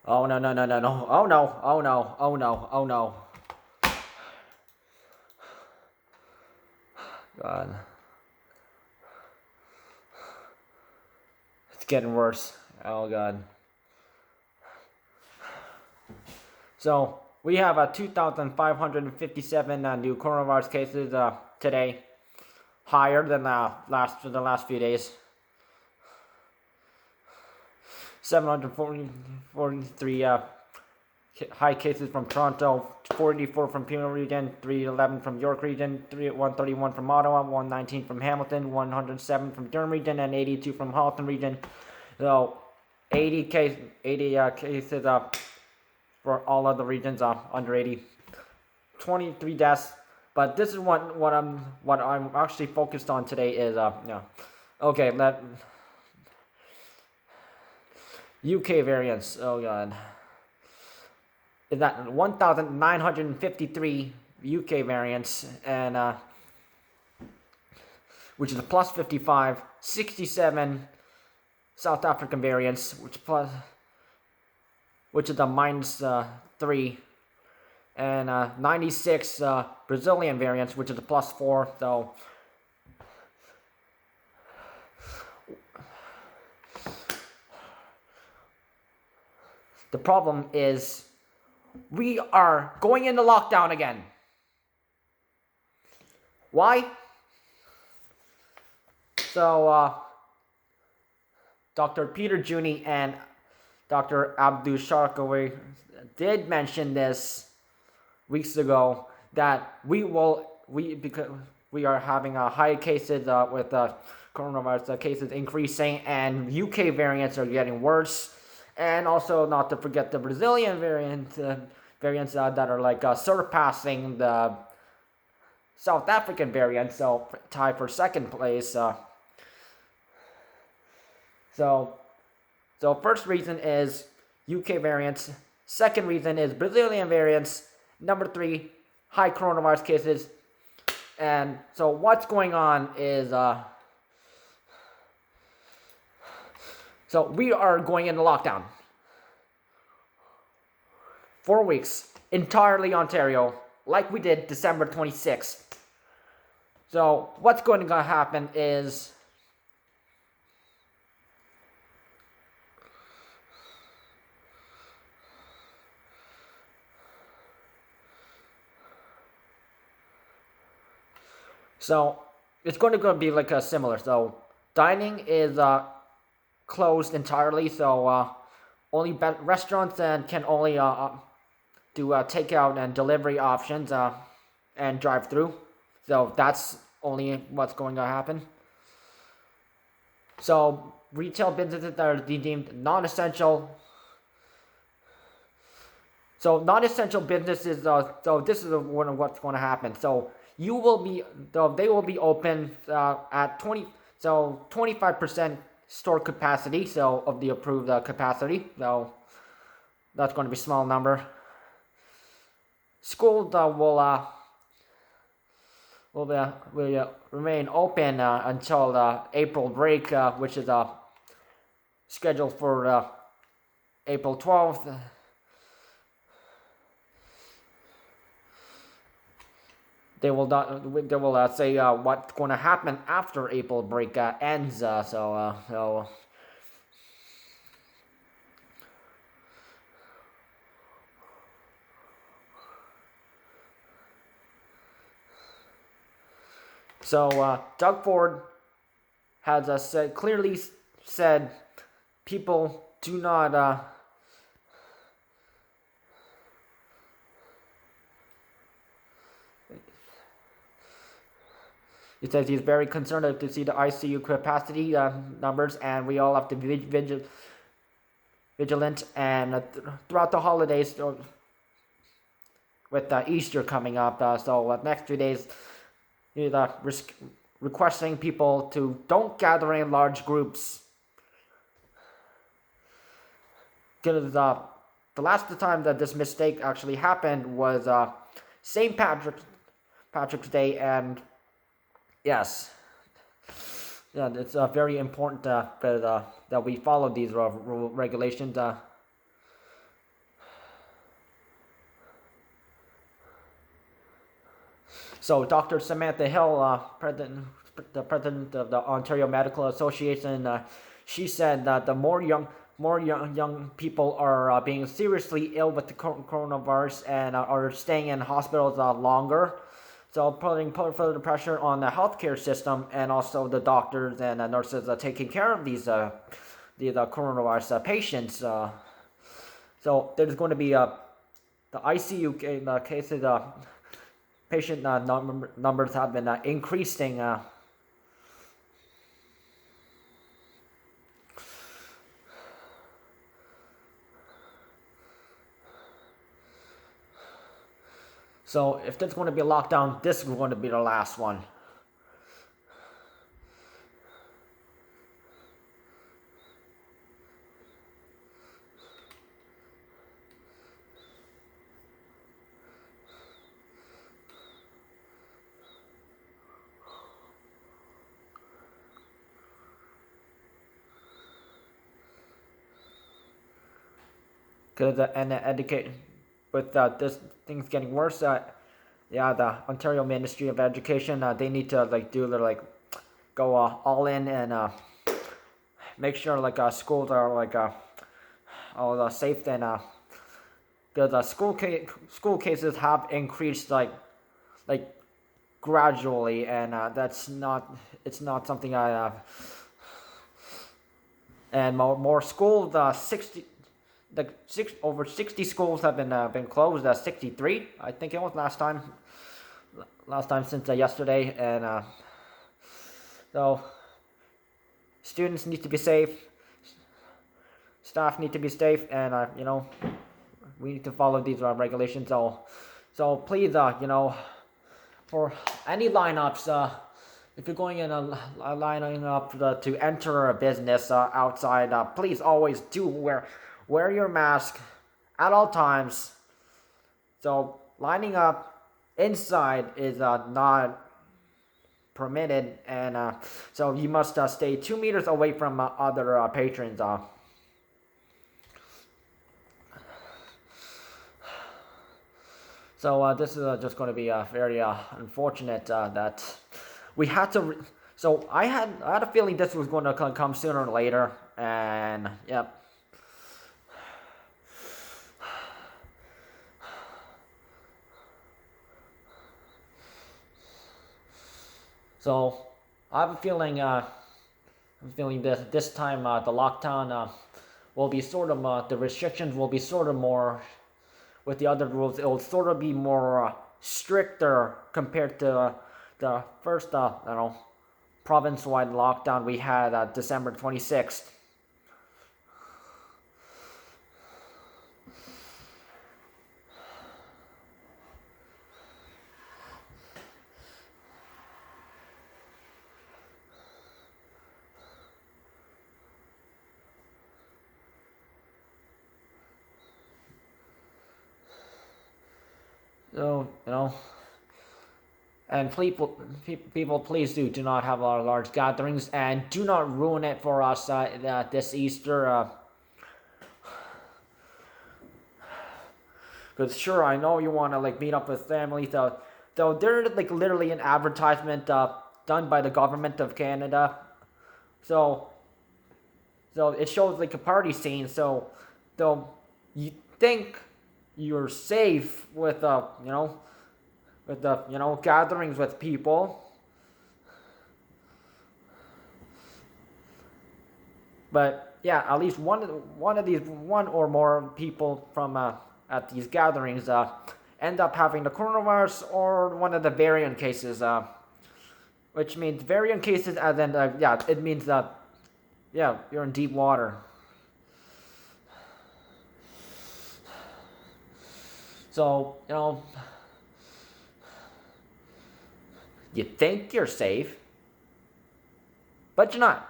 Oh no no no no no! Oh no! Oh no! Oh no! Oh no! God, it's getting worse. Oh God. So we have 2,557 new coronavirus cases today, higher than the last few days. 743 high cases from Toronto, 44 from Peel Region, 311 from York Region, 131 from Ottawa, 119 from Hamilton, 107 from Durham Region, and 82 from Halton Region. So 80 cases for all other regions under 80. 23 deaths. But this is what I'm actually focused on today is okay, let UK variants. Oh God. Is that 1,953 UK variants, and which is a plus 55, 67 South African variants, which is a minus 3, and 96 Brazilian variants, which is a plus 4. So the problem is we are going into lockdown again. Why? So Dr. Peter Juni and Dr. Abdul Sharkawi did mention this weeks ago that because we are having high cases with coronavirus cases increasing, and UK variants are getting worse, and also not to forget the Brazilian variants that are like surpassing the South African variant, so tied for second place. So first reason is UK variants. Second reason is Brazilian variants. Number 3, high coronavirus cases. And so what's going on is so we are going into lockdown. 4 weeks, entirely Ontario, like we did December 26th. So what's going to happen is so it's going to be like a similar. So dining is closed entirely. So only restaurants and can only do takeout and delivery options and drive-through. So that's only what's going to happen. So retail businesses that are deemed non-essential. So non-essential businesses. So this is what's going to happen. So they will be open at 25% store capacity. So of the approved capacity. So that's going to be a small number. Schools will remain open until April break, which is scheduled for April 12th. They will say what's going to happen after April break ends. So Doug Ford has clearly said people do not. He says he's very concerned to see the ICU capacity numbers, and we all have to be vigilant. And throughout the holidays, with Easter coming up, so next 2 days, he's requesting people to don't gather in large groups. Because the last time that this mistake actually happened was St. Patrick's Day, and yes, yeah, it's very important that we follow these regulations. So Dr. Samantha Hill, the president of the Ontario Medical Association, she said that the more young people are being seriously ill with the coronavirus and are staying in hospitals longer. So putting further pressure on the healthcare system and also the doctors and nurses taking care of these coronavirus patients. So there's going to be the ICU cases, patient numbers have been increasing. So if there's going to be a lockdown, this is going to be the last one. Because and educate with this things getting worse. Yeah, the Ontario Ministry of Education, they need to do their go all in and make sure schools are all safe and because school cases have increased like gradually and it's not something I and more schools 60 over 60 schools have been closed. 63, I think it was last time since yesterday, and so students need to be safe, staff need to be safe, and we need to follow these regulations. So please, for any lineups, if you're going in lining up to enter a business outside, please always do wear your mask at all times. So lining up inside is not permitted, and so you must stay 2 meters away from other patrons. So this is just going to be very unfortunate that we had to. So I had a feeling this was going to come sooner or later, and yep. So I have a feeling. I'm feeling this time the lockdown will be sort of the restrictions will be sort of more. With the other rules, it will sort of be more stricter compared to the first province-wide lockdown we had December 26th. So, and people, please do not have large gatherings and do not ruin it for us this Easter. Because sure, I know you want to meet up with family, though they're literally an advertisement done by the government of Canada. So it shows a party scene. So you think you're safe with gatherings with people, but yeah, at least one or more people from at these gatherings end up having the coronavirus or one of the variant cases, which means variant cases, and then it means that you're in deep water. So, you think you're safe, but you're not.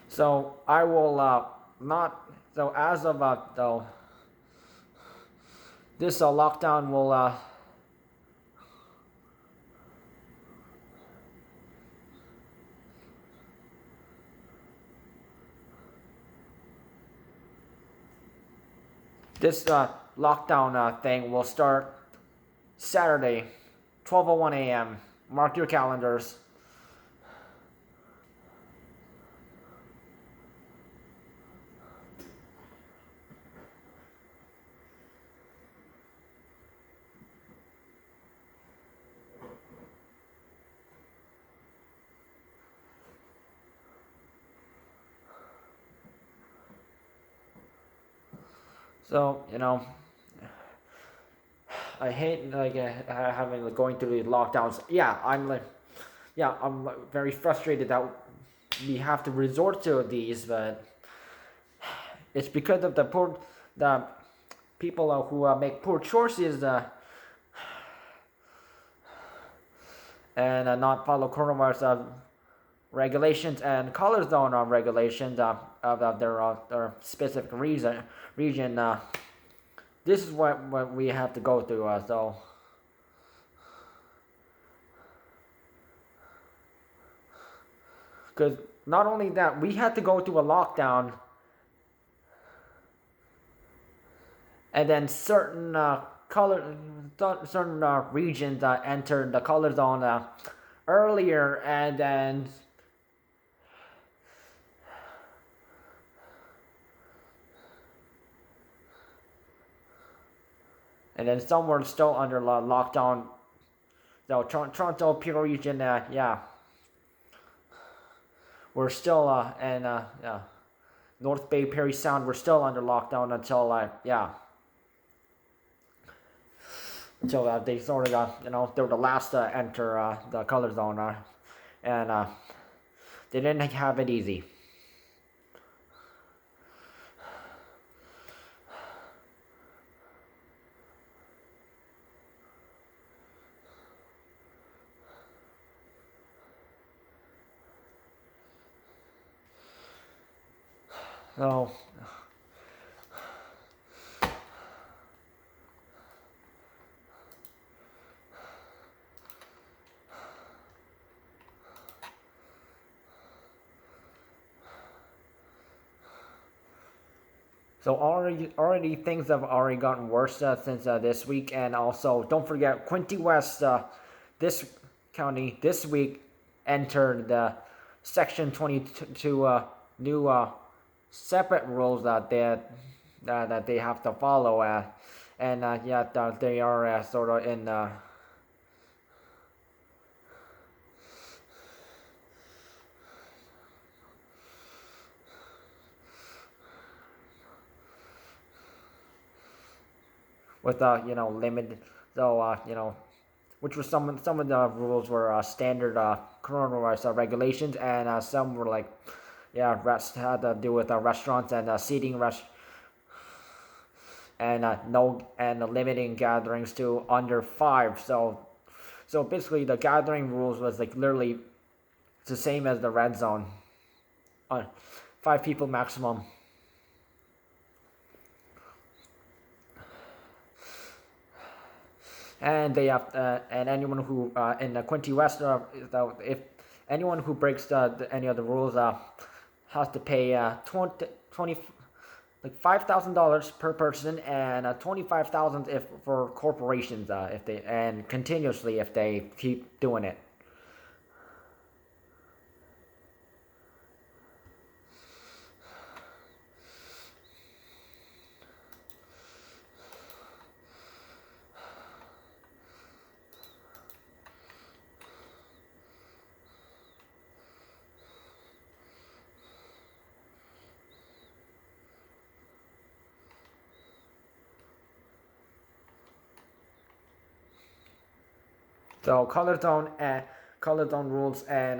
So, I will not, so as of though, this lockdown will This lockdown thing will start Saturday, 12:01 a.m. Mark your calendars. So, I hate having going through these lockdowns. I'm very frustrated that we have to resort to these, but it's because of the people who make poor choices and not follow coronavirus regulations and color zone regulations of their specific region. This is what we have to go through. Because not only that, we had to go through a lockdown, and then certain regions entered the color zone earlier, and then some were still under lockdown. So Toronto, Peel region, we're still and North Bay, Parry Sound, we're still under lockdown until they sort of they were the last to enter the color zone, and they didn't have it easy. So already things have already gotten worse since this week, and also don't forget Quinte West, this county this week entered the Section 22 new separate rules that they have to follow, and they are sort of in. With limited, which was some of the rules were standard coronavirus regulations, and some were like rest had to do with restaurants and seating and no and limiting gatherings to under 5. So basically the gathering rules was like literally the same as the red zone, 5 people maximum. And they have and anyone who in the Quinte West, if anyone who breaks any of the rules has to pay 20 like $5,000 per person, and 25,000 if for corporations if they and continuously if they keep doing it. So color zone rules and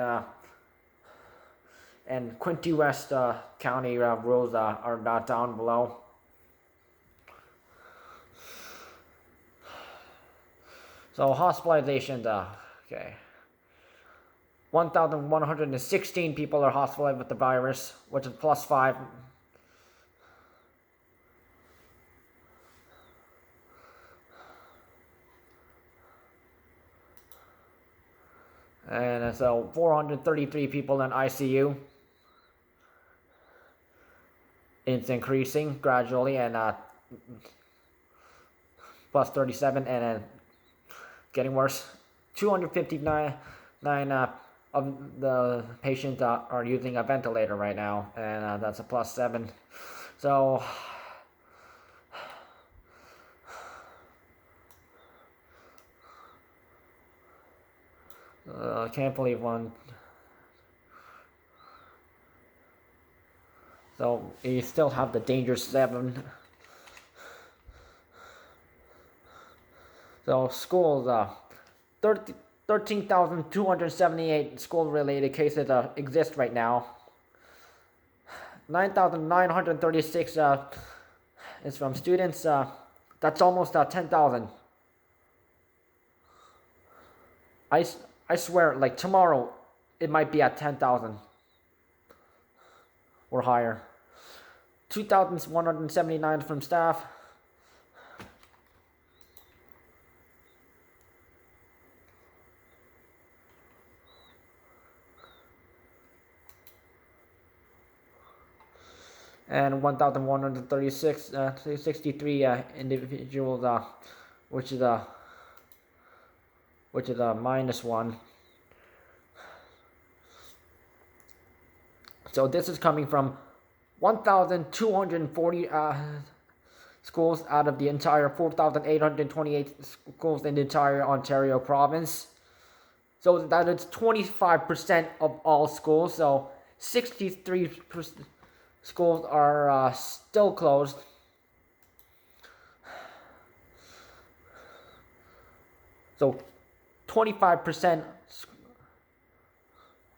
Quinte West County rules are not down below. So hospitalizations, okay. 1,116 people are hospitalized with the virus, which is +5. And so 433 people in ICU. It's increasing gradually, and plus 37, and then getting worse. 259 of the patients are using a ventilator right now, and that's a plus 7. So I can't believe one. So you still have the danger 7. So schools, 13,278 school-related cases exist right now. 9,936 is from students. That's almost 10,000. I swear, like tomorrow, it might be at 10,000 or higher. 2,179 from staff. And 1,136, 63 individuals, which is a -1. So this is coming from 1,240 schools out of the entire 4,828 schools in the entire Ontario province. So that is 25% of all schools. So 63% schools are still closed. So 25%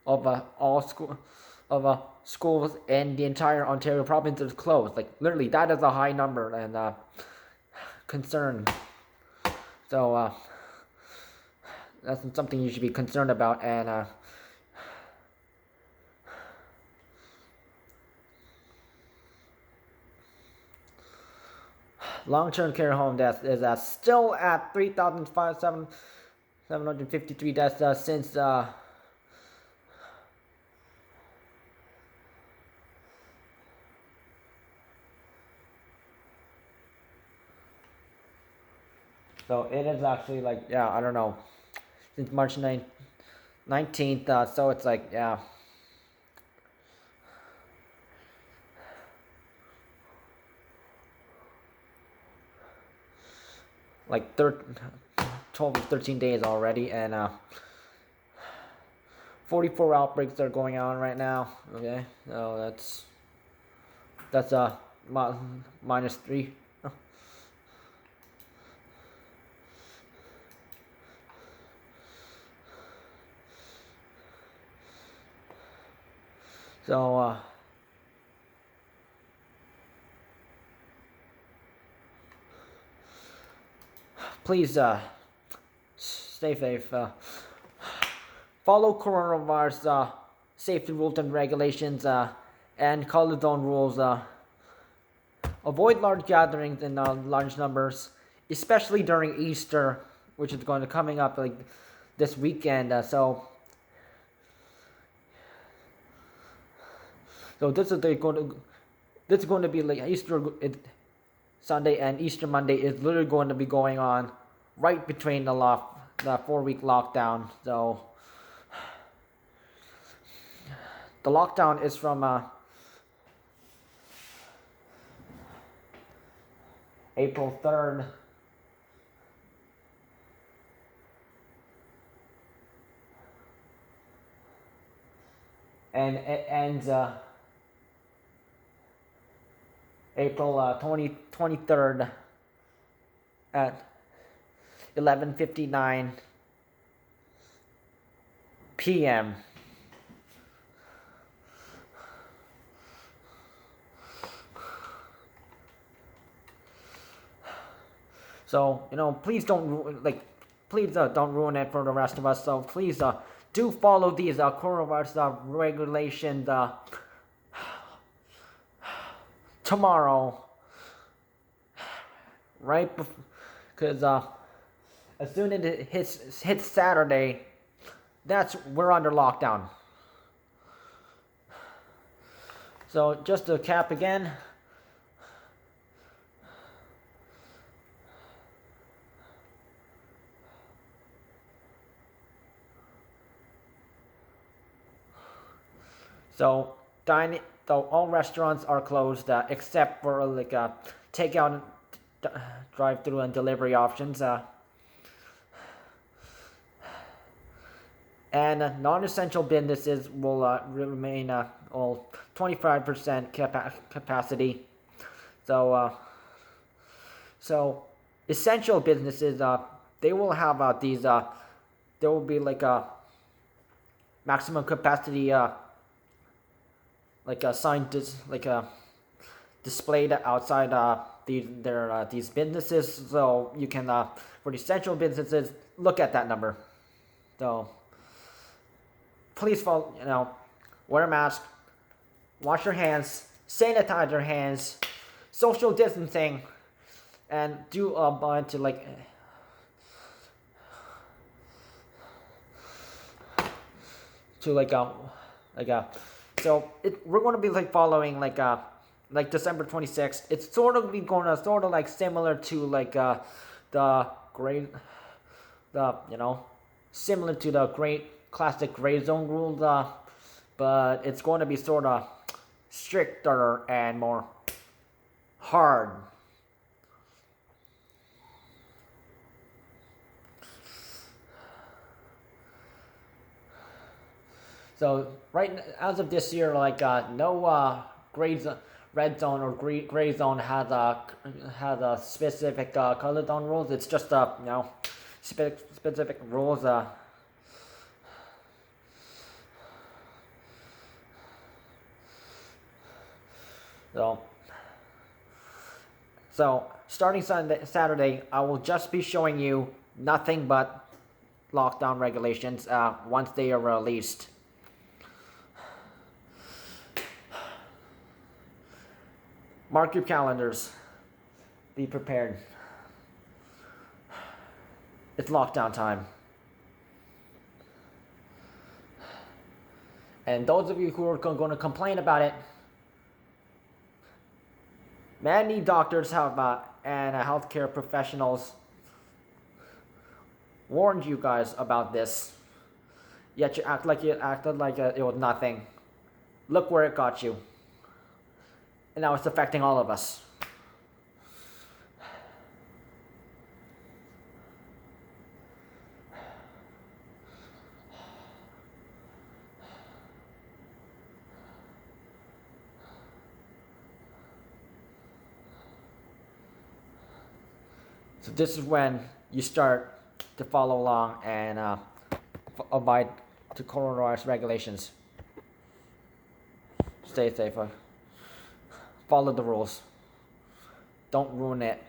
of all schools in the entire Ontario province is closed. Like literally, that is a high number and concern. So that's something you should be concerned about. And long-term care home deaths is still at 3,753 deaths since so it is actually like, yeah, I don't know, since March 19th, so it's like, yeah. Like 12 or 13 days already, and 44 outbreaks are going on right now. Okay, so that's -3. So please stay safe. Follow coronavirus safety rules and regulations and color zone rules. Avoid large gatherings in large numbers, especially during Easter, which is going to coming up like this weekend. So this is going to be like Easter Sunday and Easter Monday is literally going to be going on right between the 4-week lockdown. So the lockdown is from April 3rd and it ends April 23rd at 11:59 p.m. So please don't don't ruin it for the rest of us. So please do follow these coronavirus regulations tomorrow, right? Because as soon as it hits Saturday, we're under lockdown. So just to cap again, So dining, though all restaurants are closed except for like takeout, drive-through, and delivery options. And non-essential businesses will remain all 25% capacity. So so essential businesses, they will have these. There will be like a maximum capacity, like a sign, like a displayed outside these businesses, so you can for the essential businesses look at that number. So please follow, wear a mask, wash your hands, sanitize your hands, social distancing, and do a bunch of like to so we're going to be like following like December 26th. It's sort of be going to sort of like similar to like the great the similar to the great classic gray zone rules, but it's going to be sort of stricter and more hard. So right as of this year, like no red zone or gray zone has a specific color zone rules. It's just specific rules. So starting Saturday, I will just be showing you nothing but lockdown regulations once they are released. Mark your calendars. Be prepared. It's lockdown time. And those of you who are going to complain about it, many doctors have and healthcare professionals warned you guys about this. Yet you acted like it was nothing. Look where it got you. And now it's affecting all of us. So this is when you start to follow along and abide to coronavirus regulations. Stay safe. Follow the rules. Don't ruin it.